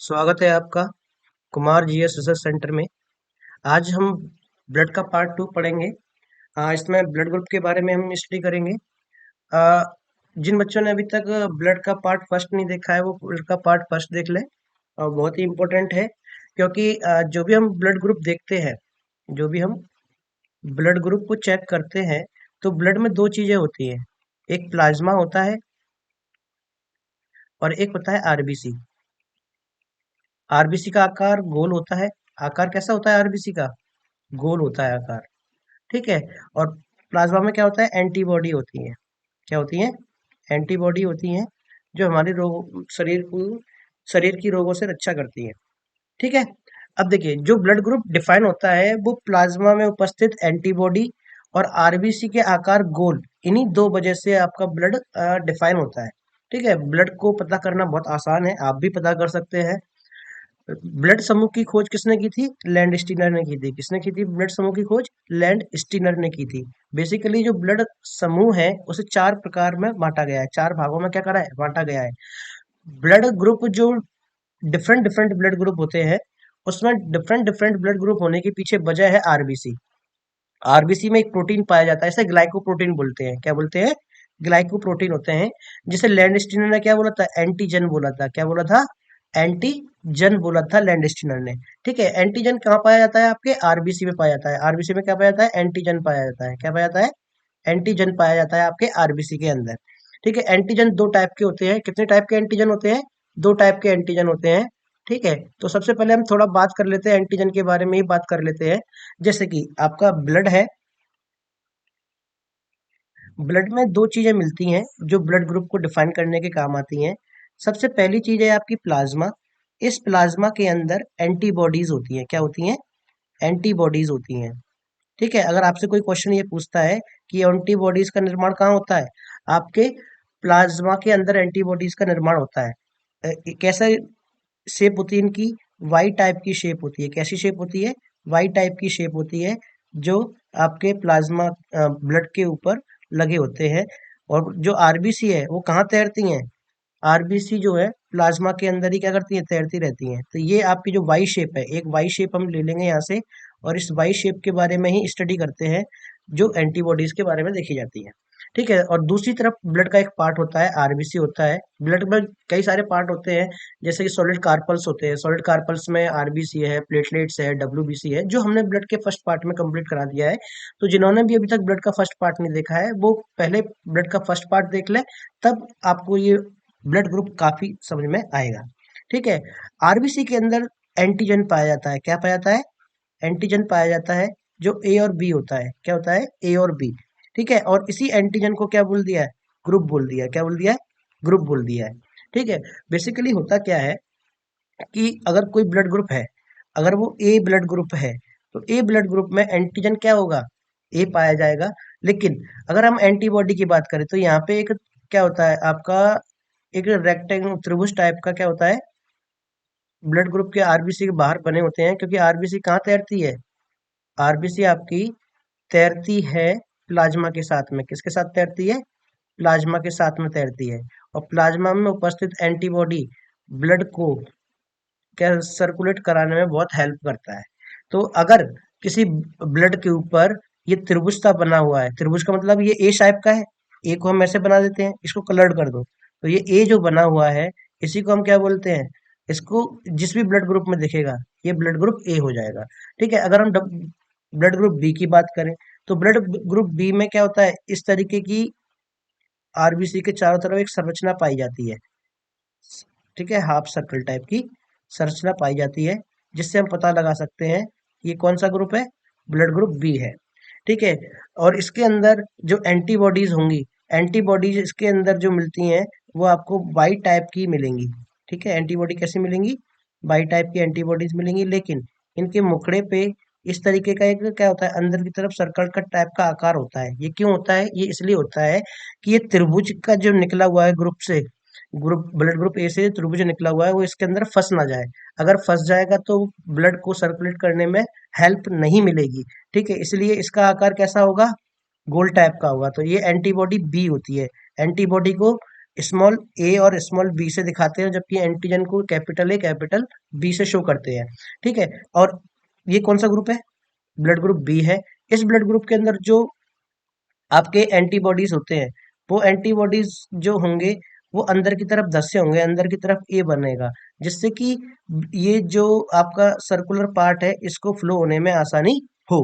स्वागत है आपका कुमार जीएस रिसर्च सेंटर में। आज हम ब्लड का पार्ट 2 पढ़ेंगे। इसमें ब्लड ग्रुप के बारे में हम स्टडी करेंगे। आ, जिन बच्चों ने अभी तक ब्लड का पार्ट फर्स्ट नहीं देखा है वो ब्लड का पार्ट फर्स्ट देख लें। और बहुत ही इम्पोर्टेंट है क्योंकि जो भी हम ब्लड ग्रुप देखते हैं, जो भी हम ब्लड ग्रुप को चेक करते हैं, तो ब्लड में दो चीजें होती हैं। एक प्लाज्मा होता है और एक होता है आरबीसी। आरबीसी का आकार गोल होता है। आकार कैसा होता है आरबीसी का? गोल होता है आकार। ठीक है। और प्लाज्मा में क्या होता है? एंटीबॉडी होती है। क्या होती है? एंटीबॉडी होती है जो हमारे रोग शरीर की रोगों से रक्षा करती है। ठीक है। अब देखिए, जो ब्लड ग्रुप डिफाइन होता है वो प्लाज्मा में उपस्थित एंटीबॉडी और आरबीसी के आकार गोल, इन्हीं दो वजह से आपका ब्लड डिफाइन होता है। ठीक है। ब्लड को पता करना बहुत आसान है, आप भी पता कर सकते हैं। ब्लड समूह की खोज किसने की थी? लैंड स्टीनर ने की थी। किसने की थी ब्लड समूह की खोज? लैंड स्टीनर ने की थी। बेसिकली जो ब्लड समूह है उसे चार प्रकार में बांटा गया है, चार भागों में क्या करा है? बांटा गया है। ब्लड ग्रुप जो डिफरेंट डिफरेंट ब्लड ग्रुप होते हैं, उसमें डिफरेंट डिफरेंट ब्लड ग्रुप होने के पीछे वजह है आरबीसी। आरबीसी में एक प्रोटीन पाया जाता है, इसे ग्लाइकोप्रोटीन बोलते हैं। क्या बोलते हैं? ग्लाइकोप्रोटीन होते हैं। जिसे लैंडस्टीनर ने क्या बोला था? एंटीजन बोला था। क्या बोला था? एंटीजन बोला था लैंडस्टीनर ने। ठीक है। एंटीजन कहाँ पाया जाता है? आपके आरबीसी में पाया जाता है। आरबीसी में क्या पाया जाता है? एंटीजन पाया जाता है। क्या पाया जाता है? एंटीजन पाया जाता है आपके आरबीसी के अंदर। ठीक है। एंटीजन दो टाइप के होते हैं। कितने टाइप के एंटीजन होते हैं? दो टाइप के एंटीजन होते हैं। ठीक है। तो सबसे पहले हम थोड़ा बात कर लेते हैं, एंटीजन के बारे में ही बात कर लेते हैं। जैसे कि आपका ब्लड है। ब्लड में दो चीजें मिलती हैं जो ब्लड ग्रुप को डिफाइन करने के काम आती हैं। सबसे पहली चीज है आपकी प्लाज्मा। इस प्लाज्मा के अंदर एंटीबॉडीज होती हैं। क्या होती हैं? एंटीबॉडीज होती हैं। ठीक है। अगर आपसे कोई क्वेश्चन ये पूछता है कि एंटीबॉडीज का निर्माण कहाँ होता है, आपके प्लाज्मा के अंदर एंटीबॉडीज का निर्माण होता है। कैसा शेप होती है इनकी? वाई टाइप की शेप होती है। कैसी शेप होती है? वाई टाइप की शेप होती है, जो आपके प्लाज्मा ब्लड के ऊपर लगे होते हैं। और जो आरबीसी है वो कहाँ तैरती हैं? आरबीसी जो है प्लाज्मा के अंदर ही क्या करती है? तैरती रहती हैं। तो ये आपकी जो वाई शेप है, एक वाई शेप हम ले लेंगे यहाँ से, और इस वाई शेप के बारे में ही स्टडी करते हैं, जो एंटीबॉडीज के बारे में देखी जाती है। ठीक है। और दूसरी तरफ ब्लड का एक पार्ट होता है, आरबीसी होता है। ब्लड में कई सारे पार्ट होते हैं, जैसे कि सॉलिड कार्पल्स होते हैं। सॉलिड कार्पल्स में आरबीसी है, प्लेटलेट्स है, डब्ल्यूबीसी है, जो हमने ब्लड के फर्स्ट पार्ट में कंप्लीट करा दिया है। तो जिन्होंने भी अभी तक ब्लड का फर्स्ट पार्ट नहीं देखा है, वो पहले ब्लड का फर्स्ट पार्ट देख ले, तब आपको ये ब्लड ग्रुप काफी समझ में आएगा। ठीक है। आरबीसी के अंदर एंटीजन पाया जाता है। क्या पाया जाता है? एंटीजन पाया जाता है, जो ए और बी होता है। क्या होता है? ए और बी। ठीक है। और इसी एंटीजन को क्या बोल दिया है? ग्रुप बोल दिया है। क्या बोल दिया है? ग्रुप बोल दिया है। ठीक है। बेसिकली होता क्या है कि अगर कोई ब्लड ग्रुप है, अगर वो ए ब्लड ग्रुप है, तो ए ब्लड ग्रुप में एंटीजन क्या होगा? ए पाया जाएगा। लेकिन अगर हम एंटीबॉडी की बात करें तो यहाँ पे एक क्या होता है आपका, एक रेक्टेंगल त्रिभुज टाइप का क्या होता है, ब्लड ग्रुप के आरबीसी के बाहर बने होते हैं। क्योंकि आरबीसी कहाँ तैरती है? आरबीसी आपकी तैरती है प्लाज्मा के साथ में। किसके साथ तैरती है? प्लाज्मा के साथ में तैरती है। और प्लाज्मा में उपस्थित एंटीबॉडी ब्लड को क्या सर्कुलेट कराने में बहुत हेल्प करता है। तो अगर किसी ब्लड के ऊपर ये त्रिभुज सा बना हुआ है, त्रिभुज का मतलब ये ए शाइप का है, ए को हम ऐसे बना देते हैं, इसको कलर्ड कर दो, तो ये ए जो बना हुआ है, इसी को हम क्या बोलते हैं? इसको जिस भी ब्लड ग्रुप में दिखेगा, ये ब्लड ग्रुप ए हो जाएगा। ठीक है। अगर हम ब्लड ग्रुप बी की बात करें, तो ब्लड ग्रुप बी में क्या होता है? इस तरीके की आरबीसी के चारों तरफ एक संरचना पाई जाती है। ठीक है। हाफ सर्कल टाइप की संरचना पाई जाती है, जिससे हम पता लगा सकते हैं ये कौन सा ग्रुप है, ब्लड ग्रुप बी है। ठीक है। और इसके अंदर जो एंटीबॉडीज होंगी, एंटीबॉडीज इसके अंदर जो मिलती हैं, वो आपको वाई टाइप की मिलेंगी। ठीक है। एंटीबॉडी कैसी मिलेंगी? वाई टाइप की एंटीबॉडीज मिलेंगी। लेकिन इनके मुखड़े पे इस तरीके का एक क्या होता है, अंदर की तरफ सर्कल का टाइप का आकार होता है। ये क्यों होता है? ये इसलिए होता है कि ये त्रिभुज का जो निकला हुआ है ग्रुप से, ग्रुप ब्लड ग्रुप ए से त्रिभुज निकला हुआ है, वो इसके अंदर फंस ना जाए। अगर फंस जाएगा तो ब्लड को सर्कुलेट करने में हेल्प नहीं मिलेगी। ठीक है। इसलिए इसका आकार कैसा होगा? गोल टाइप का होगा। तो ये एंटीबॉडी बी होती है। एंटीबॉडी को स्मॉल ए और स्मॉल बी से दिखाते हैं, जबकि एंटीजन को कैपिटल ए कैपिटल बी से शो करते हैं। ठीक है। और ये कौन सा ग्रुप है? ब्लड ग्रुप बी है। इस ब्लड ग्रुप के अंदर जो आपके एंटीबॉडीज होते हैं, वो एंटीबॉडीज जो होंगे वो अंदर की तरफ 10 से होंगे, अंदर की तरफ ए बनेगा, जिससे कि ये जो आपका सर्कुलर पार्ट है इसको फ्लो होने में आसानी हो।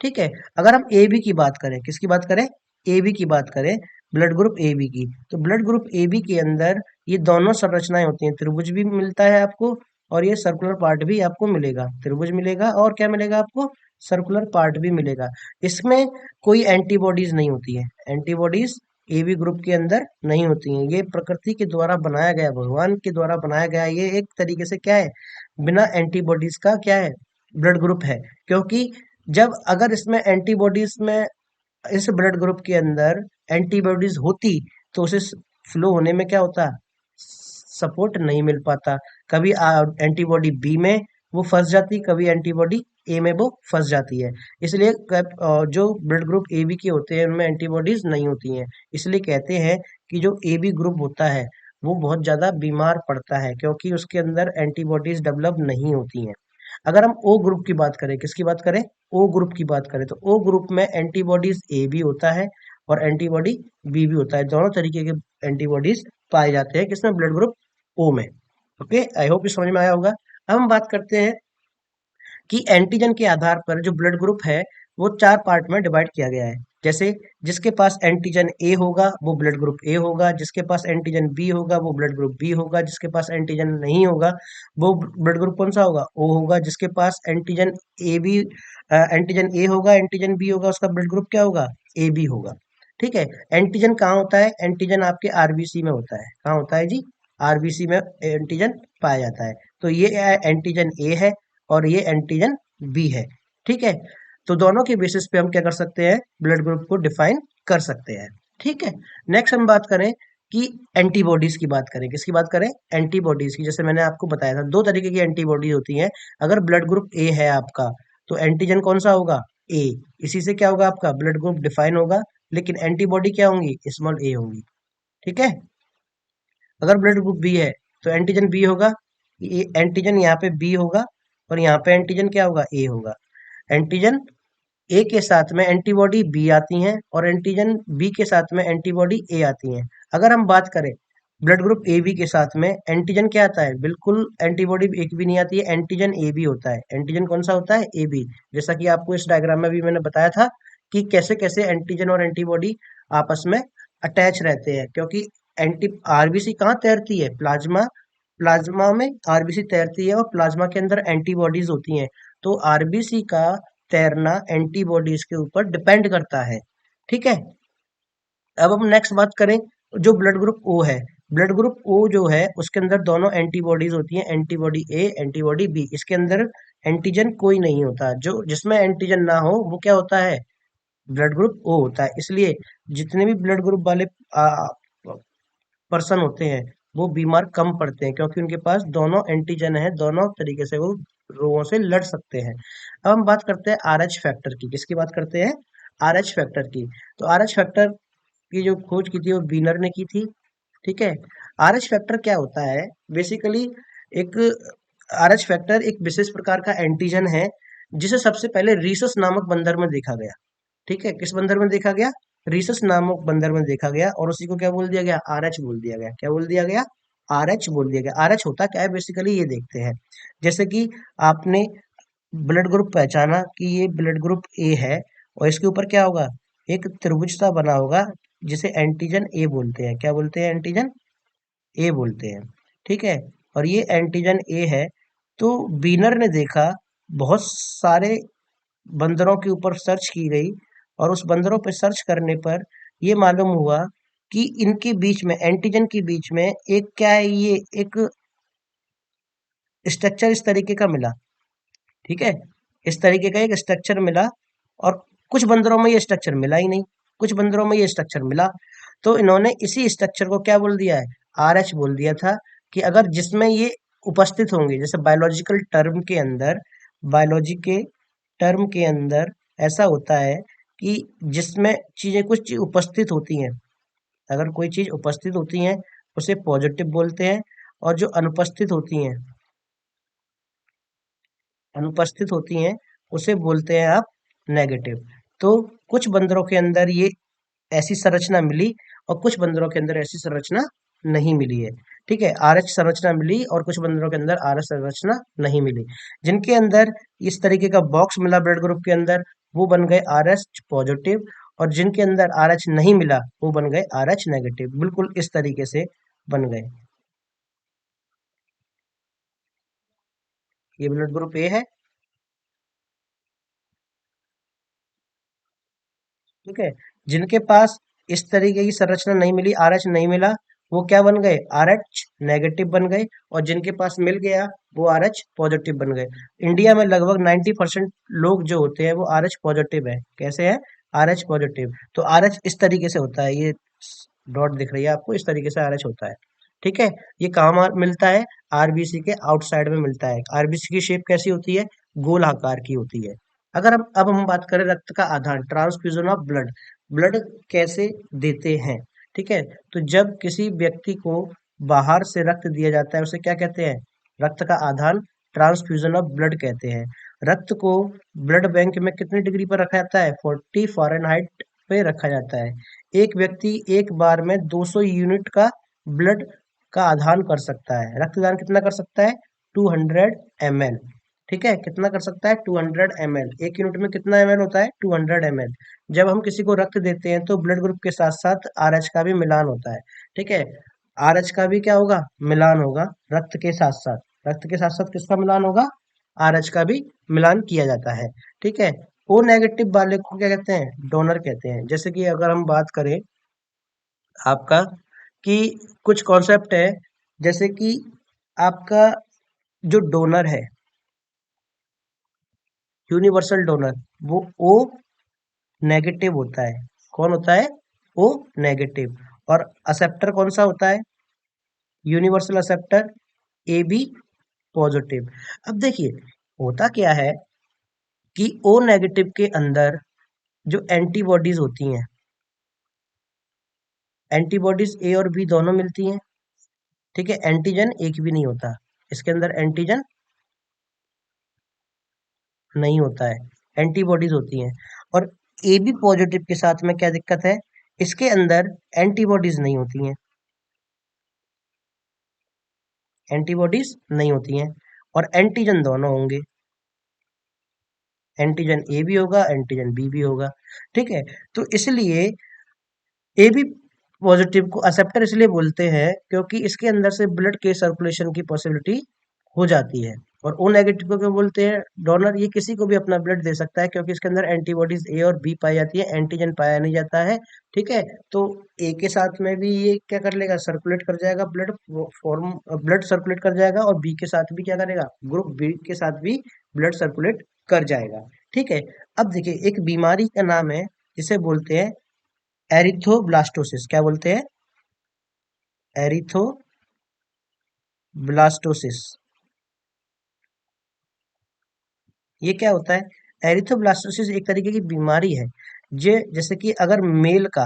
ठीक है। अगर हम ए बी की बात करें, किसकी बात करें? ए बी की बात करें, ब्लड ग्रुप ए बी की, तो ब्लड ग्रुप ए बी के अंदर ये दोनों संरचनाएं होती हैं। त्रिभुज भी मिलता है आपको और ये सर्कुलर पार्ट भी आपको मिलेगा। त्रिभुज मिलेगा और क्या मिलेगा आपको? सर्कुलर पार्ट भी मिलेगा। इसमें कोई एंटीबॉडीज नहीं होती है। एंटीबॉडीज एबी ग्रुप के अंदर नहीं होती हैं। ये प्रकृति के द्वारा बनाया गया, भगवान के द्वारा बनाया गया, ये एक तरीके से क्या है, बिना एंटीबॉडीज का क्या है, ब्लड ग्रुप है। क्योंकि जब अगर इसमें एंटीबॉडीज में, इस ब्लड ग्रुप के अंदर एंटीबॉडीज होती, तो उसे फ्लो होने में क्या होता, सपोर्ट नहीं मिल पाता। कभी एंटीबॉडी बी में वो फंस जाती, कभी एंटीबॉडी ए में वो फंस जाती है। इसलिए जो ब्लड ग्रुप ए बी के होते हैं उनमें एंटीबॉडीज नहीं होती हैं। इसलिए कहते हैं कि जो ए बी ग्रुप होता है वो बहुत ज्यादा बीमार पड़ता है, क्योंकि उसके अंदर एंटीबॉडीज डेवलप नहीं होती हैं। अगर हम ओ ग्रुप की बात करें, किसकी बात करें? ओ ग्रुप की बात करें, तो ओ ग्रुप में एंटीबॉडीज ए भी होता है और एंटीबॉडी बी भी होता है। दोनों तरीके के एंटीबॉडीज पाए जाते हैं किसमें? ब्लड ग्रुप ओ में। ओके, आई होप ये समझ में आया होगा। अब हम बात करते हैं कि एंटीजन के आधार पर जो ब्लड ग्रुप है वो 4 पार्ट में डिवाइड किया गया है। जैसे जिसके पास एंटीजन ए होगा वो ब्लड ग्रुप ए होगा, जिसके पास एंटीजन बी होगा वो ब्लड ग्रुप बी होगा, जिसके पास एंटीजन नहीं होगा वो ब्लड ग्रुप कौन सा होगा? ओ होगा, जिसके पास एंटीजन ए होगा, एंटीजन बी होगा, उसका ब्लड ग्रुप क्या होगा? ए बी होगा। ठीक है। एंटीजन कहाँ होता है? एंटीजन आपके आरबीसी में होता है। कहाँ होता है जी? आरबीसी में एंटीजन पाया जाता है। तो ये एंटीजन ए है और ये एंटीजन बी है। ठीक है। तो दोनों के बेसिस पे हम क्या कर सकते हैं? ब्लड ग्रुप को डिफाइन कर सकते हैं। ठीक है। नेक्स्ट हम बात करें कि एंटीबॉडीज की बात करें, किसकी बात करें? एंटीबॉडीज की। जैसे मैंने आपको बताया था, दो तरीके की एंटीबॉडी होती हैं। अगर ब्लड ग्रुप ए है आपका, तो एंटीजन कौन सा होगा? ए। इसी से क्या होगा? आपका ब्लड ग्रुप डिफाइन होगा। लेकिन एंटीबॉडी क्या होंगी? स्मॉल ए होंगी। ठीक है। अगर ब्लड ग्रुप बी है तो एंटीजन बी होगा, ये एंटीजन यहाँ पे बी होगा और यहाँ पे एंटीजन क्या होगा? ए होगा। एंटीजन ए के साथ में एंटीबॉडी बी आती हैं और एंटीजन बी के साथ में एंटीबॉडी ए आती हैं। अगर हम बात करें ब्लड ग्रुप ए बी के साथ में, एंटीजन क्या आता है? बिल्कुल एंटीबॉडी एक भी नहीं आती है, एंटीजन ए बी होता है। एंटीजन कौन सा होता है? A B. जैसा कि आपको इस डायग्राम में भी मैंने बताया था कि कैसे कैसे एंटीजन और एंटीबॉडी आपस में अटैच रहते हैं। क्योंकि एंटी आरबीसी कहाँ तैरती है? प्लाज्मा। प्लाज्मा में आरबीसी तैरती है और प्लाज्मा के अंदर एंटीबॉडीज होती हैं। तो आरबीसी का तैरना एंटीबॉडीज के ऊपर डिपेंड करता है। ठीक है। अब हम नेक्स्ट बात करें, जो ब्लड ग्रुप ओ है, ब्लड ग्रुप ओ जो है उसके अंदर दोनों एंटीबॉडीज होती हैं, एंटीबॉडी ए एंटीबॉडी बी। इसके अंदर एंटीजन कोई नहीं होता। जो जिसमें एंटीजन ना हो वो क्या होता है? ब्लड ग्रुप ओ होता है। इसलिए जितने भी ब्लड ग्रुप वाले पर्सन होते हैं वो बीमार कम पड़ते हैं, क्योंकि उनके पास दोनों एंटीजन है, दोनों तरीके से वो रोगों से लड़ सकते हैं। अब हम बात करते हैं आर एच फैक्टर की। किसकी बात करते हैं? आर एच फैक्टर की। तो आर एच फैक्टर की जो खोज की थी वो बीनर ने की थी। ठीक है। आर एच फैक्टर क्या होता है? बेसिकली एक आर एच फैक्टर एक विशेष प्रकार का एंटीजन है जिसे सबसे पहले रीसस नामक बंदर में देखा गया। ठीक है। किस बंदर में देखा गया? रीसस नामक बंदर में देखा गया और उसी को क्या बोल दिया गया? आर एच बोल दिया गया। क्या बोल दिया गया? आर एच बोल दिया गया। आर एच होता क्या है बेसिकली, ये देखते हैं। जैसे कि आपने ब्लड ग्रुप पहचाना कि ये ब्लड ग्रुप ए है और इसके ऊपर क्या होगा? एक त्रिभुज सा बना होगा जिसे एंटीजन ए बोलते हैं। क्या बोलते हैं? एंटीजन ए बोलते हैं। ठीक है। और ये एंटीजन ए है। तो बीनर ने देखा, बहुत सारे बंदरों के ऊपर सर्च की गई और उस बंदरों पे सर्च करने पर ये मालूम हुआ कि इनके बीच में, एंटीजन के बीच में एक क्या है, ये एक स्ट्रक्चर इस तरीके का मिला। ठीक है। इस तरीके का एक स्ट्रक्चर मिला और कुछ बंदरों में ये स्ट्रक्चर मिला ही नहीं, कुछ बंदरों में ये स्ट्रक्चर मिला। तो इन्होंने इसी स्ट्रक्चर को क्या बोल दिया है? आर एच बोल दिया था। कि अगर जिसमें ये उपस्थित होंगे, जैसे बायोलॉजिकल टर्म के अंदर, बायोलॉजी के टर्म के अंदर ऐसा होता है कि जिसमें चीजें कुछ चीज उपस्थित होती हैं, अगर कोई चीज उपस्थित होती है उसे पॉजिटिव बोलते हैं, और जो अनुपस्थित होती हैं उसे बोलते हैं आप नेगेटिव। तो कुछ बंदरों के अंदर ये ऐसी संरचना मिली, और कुछ बंदरों के अंदर ऐसी संरचना नहीं मिली है। ठीक है, आरएच संरचना मिली और कुछ बंदरों के अंदर आरएच संरचना नहीं मिली। जिनके अंदर इस तरीके का बॉक्स मिला ब्लड ग्रुप के अंदर, वो बन गए आरएच पॉजिटिव, और जिनके अंदर आरएच नहीं मिला वो बन गए आरएच नेगेटिव। बिल्कुल इस तरीके से बन गए। ये ब्लड ग्रुप ए है। ठीक है, जिनके पास इस तरीके की संरचना नहीं मिली, आरएच नहीं मिला, वो क्या बन गए, आरएच नेगेटिव बन गए। और जिनके पास मिल गया वो आरएच पॉजिटिव बन गए। इंडिया में लगभग 90% लोग जो होते हैं वो आरएच पॉजिटिव है। कैसे है, आरएच पॉजिटिव। तो आरएच इस तरीके से होता है, ये डॉट दिख रही है आपको, इस तरीके से आरएच होता है। ठीक है, ये कहाँ मिलता है, आरबीसी के आउटसाइड में मिलता है। आरबीसी की शेप कैसी होती है, गोल आकार की होती है। अगर हम अब हम बात करें रक्त का आधार, ट्रांसफ्यूजन ऑफ ब्लड, ब्लड कैसे देते हैं। ठीक है, तो जब किसी व्यक्ति को बाहर से रक्त दिया जाता है उसे क्या कहते हैं, रक्त का आधान, ट्रांसफ्यूजन ऑफ ब्लड कहते हैं। रक्त को ब्लड बैंक में कितनी डिग्री पर रखा जाता है, 40 फ़ारेनहाइट पे रखा जाता है। एक व्यक्ति एक बार में 200 यूनिट का ब्लड का आधान कर सकता है। रक्तदान कितना कर सकता है, 200 ml। ठीक है, कितना कर सकता है, 200 ml। एक यूनिट में कितना ml होता है, 200 ml। जब हम किसी को रक्त देते हैं तो ब्लड ग्रुप के साथ साथ आरएच का भी मिलान होता है। ठीक है, आरएच का भी क्या होगा, मिलान होगा रक्त के साथ साथ। रक्त के साथ साथ किसका मिलान होगा, आरएच का भी मिलान किया जाता है। ठीक है, ओ नेगेटिव वाले को क्या कहते हैं, डोनर कहते हैं। जैसे कि अगर हम बात करें आपका कि कुछ कॉन्सेप्ट है, जैसे कि आपका जो डोनर है, यूनिवर्सल डोनर, वो ओ नेगेटिव होता है। कौन होता है, ओ नेगेटिव। और असेप्टर कौन सा होता है, universal acceptor A B positive. अब देखिए होता क्या है कि ओ नेगेटिव के अंदर जो एंटीबॉडीज होती हैं, एंटीबॉडीज ए और बी दोनों मिलती हैं। ठीक है, एंटीजन एक भी नहीं होता, इसके अंदर एंटीजन नहीं होता है, एंटीबॉडीज होती हैं। और ए बी पॉजिटिव के साथ में क्या दिक्कत है, इसके अंदर एंटीबॉडीज नहीं होती हैं, एंटीबॉडीज नहीं होती हैं, और एंटीजन दोनों होंगे। एंटीजन ए भी होगा, एंटीजन बी भी होगा। ठीक है, तो इसलिए ए बी पॉजिटिव को एक्सेप्टर इसलिए बोलते हैं क्योंकि इसके अंदर से ब्लड के सर्कुलेशन की पॉसिबिलिटी हो जाती है। और ओ नेगेटिव को क्या बोलते हैं, डोनर। ये किसी को भी अपना ब्लड दे सकता है क्योंकि इसके अंदर एंटीबॉडीज ए और बी पाई जाती है, एंटीजन पाया नहीं जाता है। ठीक है, तो ए के साथ में भी ये क्या कर लेगा, सर्कुलेट कर जाएगा ब्लड, फॉर्म ब्लड सर्कुलेट कर जाएगा, और बी के साथ भी क्या करेगा, ग्रुप बी के साथ भी ब्लड सर्कुलेट कर जाएगा। ठीक है, अब देखिए एक बीमारी का नाम है जिसे बोलते हैं एरिथोब्लास्टोसिस। क्या बोलते हैं, एरिथोब्लास्टोसिस। ये क्या होता है, एरिथोब्लास्टोसिस एक तरीके की बीमारी है। जे जैसे कि अगर मेल का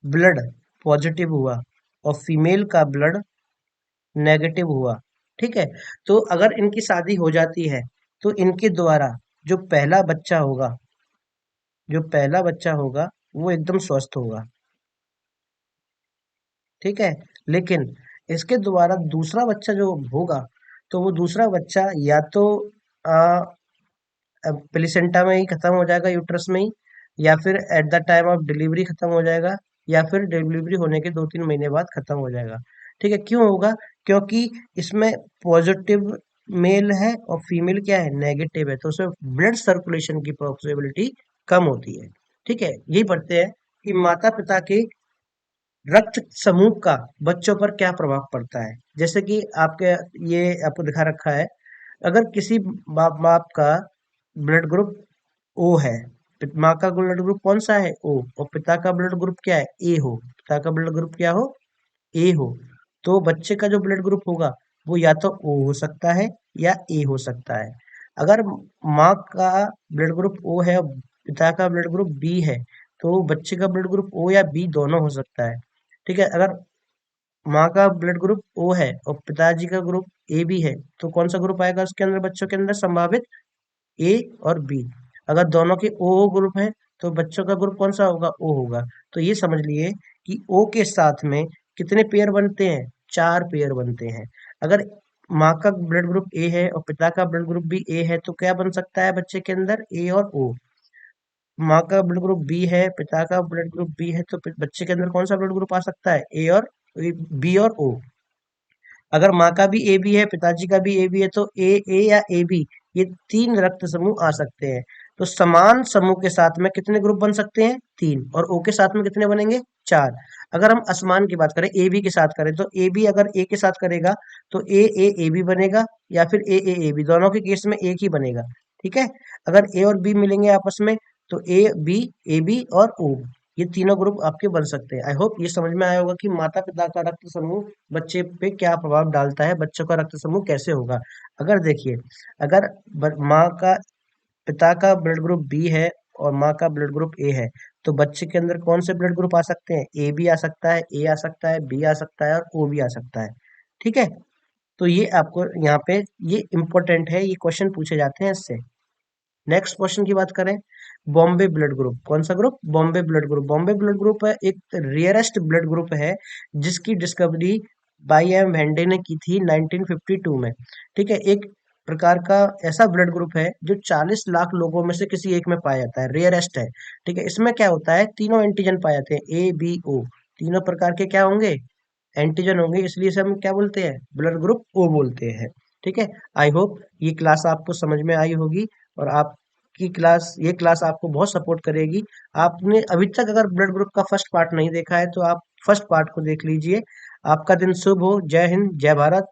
ब्लड पॉजिटिव हुआ और फीमेल का ब्लड नेगेटिव हुआ, ठीक है, तो अगर इनकी शादी हो जाती है तो इनके द्वारा जो पहला बच्चा होगा, वो एकदम स्वस्थ होगा। ठीक है, लेकिन इसके द्वारा दूसरा बच्चा जो होगा, तो वो दूसरा बच्चा या तो प्लेसेंटा में ही खत्म हो जाएगा, यूट्रस में ही, या फिर at the time of delivery खत्म हो जाएगा, या फिर डिलीवरी होने के 2-3 महीने बाद खत्म हो जाएगा। ठीक है, क्यों होगा, क्योंकि इसमें पॉजिटिव मेल है और फीमेल क्या है, नेगेटिव है, तो उसमें ब्लड सर्कुलेशन की पॉसिबिलिटी कम होती है। ठीक है, यही पढ़ते हैं कि माता पिता के रक्त समूह का बच्चों पर क्या प्रभाव पड़ता है। जैसे कि आपके ये आपको दिखा रखा है, अगर किसी बाप बाप का ब्लड ग्रुप ओ है, माँ का ब्लड ग्रुप कौन सा है, ओ, और पिता का ब्लड ग्रुप क्या है, ए हो, पिता का ब्लड ग्रुप क्या हो, ए हो, तो बच्चे का जो ब्लड ग्रुप होगा वो या तो ओ हो सकता है या ए हो सकता है। अगर माँ का ब्लड ग्रुप ओ है और पिता का ब्लड ग्रुप बी है, तो बच्चे का ब्लड ग्रुप ओ या बी दोनों हो सकता है। ठीक है, अगर माँ का ब्लड ग्रुप ओ है और पिताजी का ग्रुप ए बी है, तो कौन सा ग्रुप आएगा उसके अंदर, बच्चों के अंदर संभावित, ए और बी। अगर दोनों के ओ ग्रुप है तो बच्चों का ग्रुप कौन सा होगा, ओ होगा। तो ये समझ लिए कि ओ के साथ में कितने पेयर बनते हैं, 4 पेयर बनते हैं। अगर माँ का ब्लड ग्रुप ए है और पिता का ब्लड ग्रुप भी ए है तो क्या बन सकता है बच्चे के अंदर, ए और ओ। माँ का ब्लड ग्रुप बी है, पिता का ब्लड ग्रुप बी है, तो बच्चे के अंदर कौन सा ब्लड ग्रुप आ सकता है, ए और बी और ओ। अगर माँ का भी ए बी है, पिताजी का भी ए बी है, तो ए या ए बी, ये 3 रक्त समूह आ सकते हैं। तो समान समूह के साथ में कितने ग्रुप बन सकते हैं, 3, और ओ के साथ में कितने बनेंगे, 4। अगर हम असमान की बात करें, ए बी के साथ करें, तो ए बी अगर ए के साथ करेगा तो ए बी बनेगा, या फिर ए बी, दोनों के केस में एक ही बनेगा। ठीक है। अगर ए और बी मिलेंगे आपस में तो ए बी और ओ, ये तीनों ग्रुप आपके बन सकते हैं। आई होप ये समझ में आया होगा कि माता पिता का रक्त समूह बच्चे पे क्या प्रभाव डालता है, बच्चों का रक्त समूह कैसे होगा। अगर देखिए, अगर माँ का, पिता का ब्लड ग्रुप बी है और माँ का ब्लड ग्रुप ए है, तो बच्चे के अंदर कौन से ब्लड ग्रुप आ सकते हैं, ए भी आ सकता है, ए आ सकता है, बी आ सकता है और ओ भी आ सकता है। ठीक है। तो ये आपको यहाँ पे ये इंपॉर्टेंट है, ये क्वेश्चन पूछे जाते हैं इससे। नेक्स्ट क्वेश्चन की बात करें, बॉम्बे ब्लड ग्रुप, कौन सा group, Bombay blood group. Bombay blood group है एक रेयरेस्ट ब्लड ग्रुप है जिसकी डिस्कवरी बाई एम वेंडे ने की थी 1952 में। ठीक है। एक प्रकार का ऐसा ब्लड ग्रुप है जो 40 लाख लोगों में से किसी एक में पाया जाता है, रेयरेस्ट है। ठीक है। इसमें क्या होता है, तीनों एंटीजन पाए जाते हैं, ए बी ओ, तीनों प्रकार के क्या होंगे, एंटीजन होंगे, इसलिए इसे हम क्या बोलते हैं, ब्लड ग्रुप ओ बोलते हैं। ठीक है। आई होप ये क्लास आपको समझ में आई होगी और आपकी क्लास, ये क्लास आपको बहुत सपोर्ट करेगी। आपने अभी तक अगर ब्लड ग्रुप का फर्स्ट पार्ट नहीं देखा है तो आप फर्स्ट पार्ट को देख लीजिए। आपका दिन शुभ हो। जय हिंद, जय भारत।